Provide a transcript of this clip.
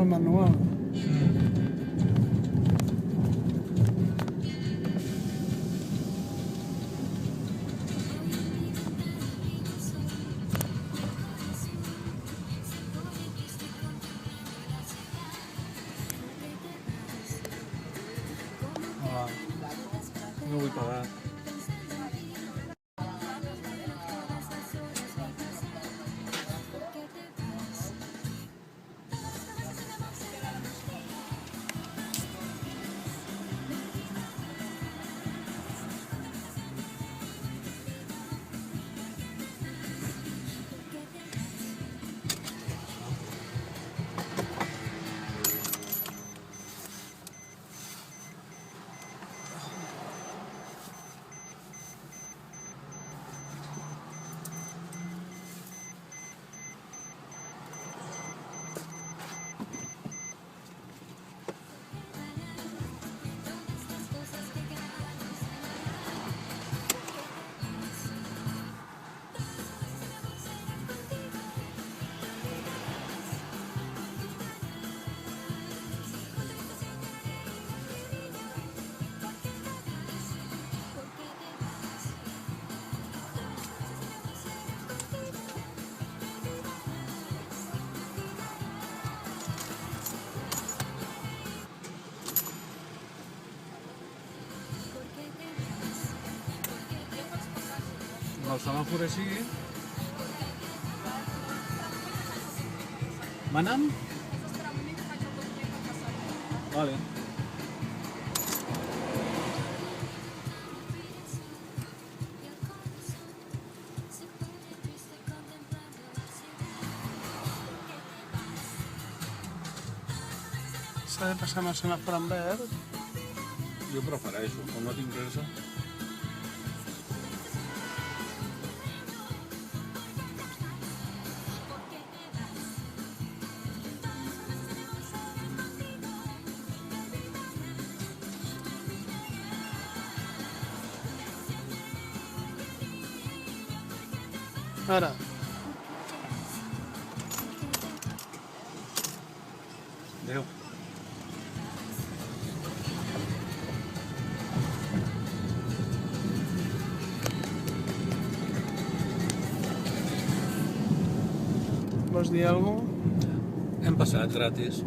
el manual. No vull pagar. El semàfor així... Mana'm? Vale. S'ha de passar amb el semàfor en verd. Jo prefereixo, com no tinc pressa. Ara. Adéu. Vols dir alguna cosa? Hem passat gratis.